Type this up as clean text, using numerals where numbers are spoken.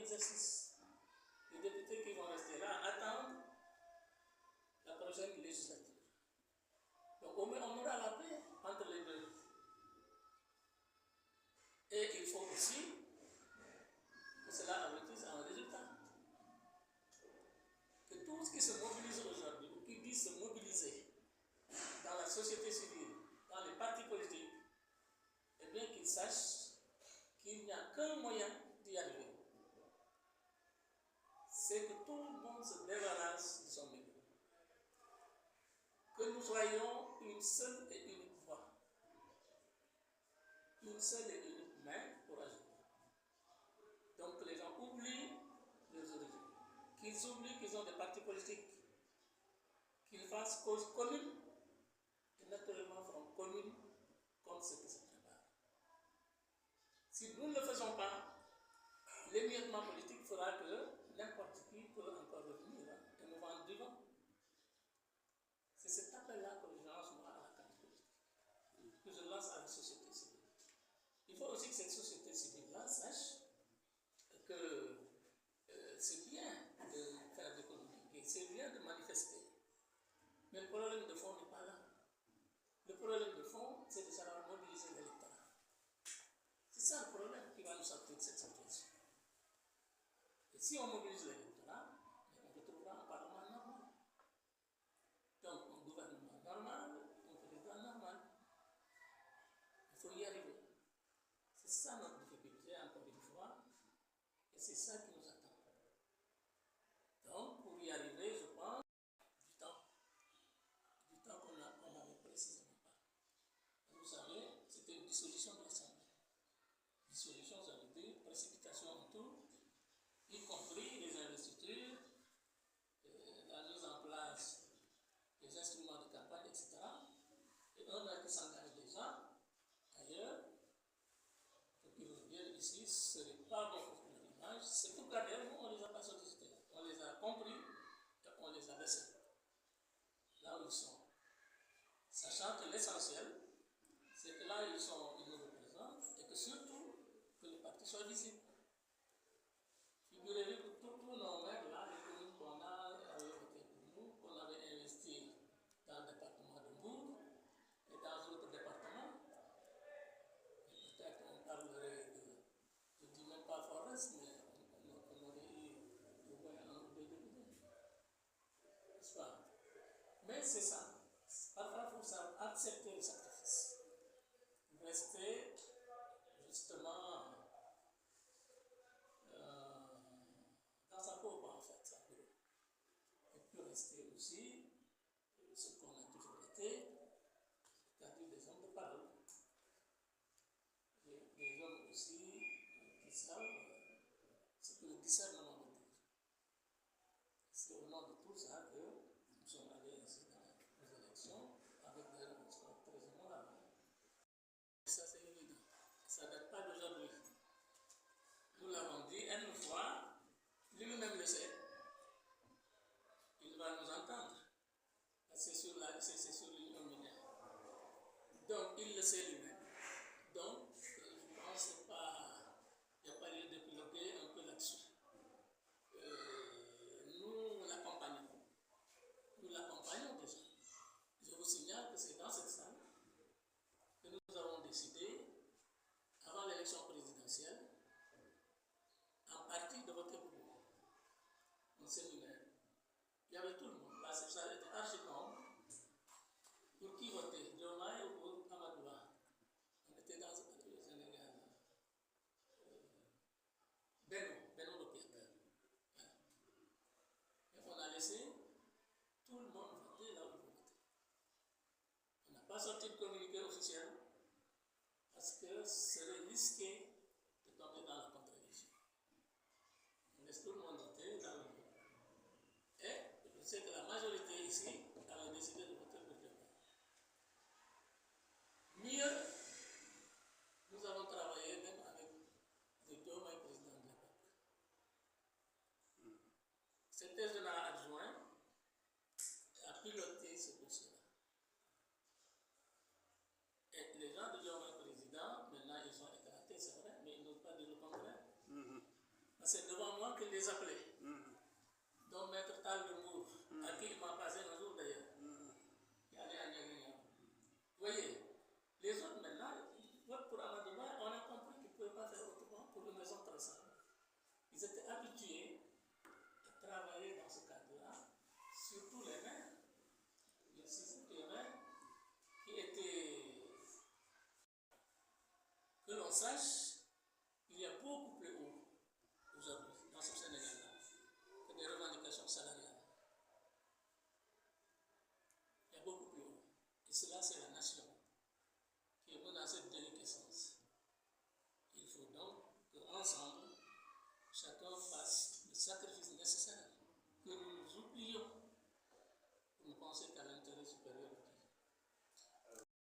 exercice. Les députés qui vont rester là attendent la prochaine législature. Donc on aura la paix entre les deux. Et il faut aussi que cela aboutisse à un résultat. Que tous qui se mobilisent aujourd'hui, ou qui disent se mobiliser dans la société civile, dans les partis politiques, eh bien qu'ils sachent qu'il n'y a qu'un moyen d'y arriver. C'est que tout le monde se débarrasse de son ego. Que nous soyons une seule et unique voix. Une seule et unique main pour agir. Donc que les gens oublient leurs origines. Qu'ils oublient qu'ils ont des partis politiques. Qu'ils fassent cause commune. Et naturellement feront commune contre ce qui se prépare. Si nous ne le faisons pas, l'émiettement politique fera que n'importe qui peut encore revenir et nous vendre du vent. C'est cet appel-là que je lance moi à la carte politique, que je lance à la société civile. Il faut aussi que cette société civile-là sache que c'est bien de faire des communiqués, c'est bien de manifester. Mais le problème de fond n'est pas là. Le problème de fond, c'est de savoir mobiliser l'électorat. C'est ça le problème qui va nous sortir de cette situation. Et si on mobilise l'électorat, on retrouvera un parlement normal. Donc un gouvernement normal, un président normal. Il faut y arriver. C'est ça notre difficulté, encore une fois, et c'est ça qui nous attend. Donc pour y arriver, je pense, du temps qu'on n'avait précisément pas. Vous savez, c'était une dissolution de l'Assemblée. Dissolution, ça veut dire précipitation en tout, y compris les investitures, la mise en place des instruments de campagne, etc. Et un maire qui s'engage déjà ailleurs, pour qu'ils reviennent ici, ce n'est pas bon pour leur image. C'est pourquoi d'ailleurs, nous, on ne les a pas sollicités. On les a compris et on les a laissés là où ils sont. Sachant que l'essentiel, c'est que là où ils sont, ils nous représentent et que surtout, que les partis soient visibles. Figurez-vous que tous nos maires, là, les communes qu'on a avaient voté pour nous, qu'on avait investi dans le département de Mbour et dans d'autres départements. Et peut-être on parlerait de, je ne dis même pas Forest, mais on aurait eu au moins un ou deux députés. N'est-ce pas? Mais c'est ça. Parfois, il faut savoir accepter le sacrifice. Rester justement dans sa peau, en fait, sa peau. Et puis rester aussi ce qu'on a toujours été, c'est-à-dire des hommes de parole. Et des hommes aussi qui savent ce que le discernement veut dire. C'est au nom de tout ça que nous sommes allés ainsi dans les élections avec des relations très honorables. Ça, c'est évident. Ça ne date pas d'aujourd'hui. Nous l'avons dit une fois, lui-même le sait. Il va nous entendre. C'est sur l'union minière. Donc, il le sait lui-même. Donc, je pense qu'il n'y a pas lieu de bloquer un peu là-dessus. Nous l'accompagnons. Nous l'accompagnons déjà. Je vous signale que c'est dans cette salle que nous avons décidé, avant l'élection présidentielle, en partie de voter pour nous. Un séminaire. Il y avait tout le monde. La salle était archi-comble. Pour qui voter? Diomaye ou pour Amadouba? On était dans le Sénégal. Beno le Pierre. Et on a laissé tout le monde voter là où il veut voter. On n'a pas sorti de communiqué officiel parce que ce serait risqué de tomber dans la contradiction. On laisse tout le monde voter là où il veut. Et je sais que la majorité ici avait décidé de voter pour Diomaye. Mieux, nous avons travaillé même avec le Diomaye président de l'époque. C'était général adjoint à piloter ce dossier-là. Et les gens de Diomaye président, maintenant ils sont éclatés, c'est vrai, mais ils n'osent pas dire le contraire. Parce que devant moi, souvent qu'il les appelait. Donc Maître Tal de Mour, à qui il m'a passé un jour d'ailleurs. Il allait à Niagara. Vous voyez, les autres maintenant, votent pour Amadouba, on a compris qu'ils ne pouvaient pas faire autrement pour une raison très simple. Ils étaient habitués à travailler dans ce cadre-là, surtout les maires. Il suffit des maires qui étaient, que l'on sache, il y a beaucoup plus haut aujourd'hui dans ce Sénégal-là que des revendications salariales. Il y a beaucoup plus haut. Et cela, c'est la nation qui est dans cette déliquescence. Il faut donc qu'ensemble, chacun fasse le sacrifice nécessaire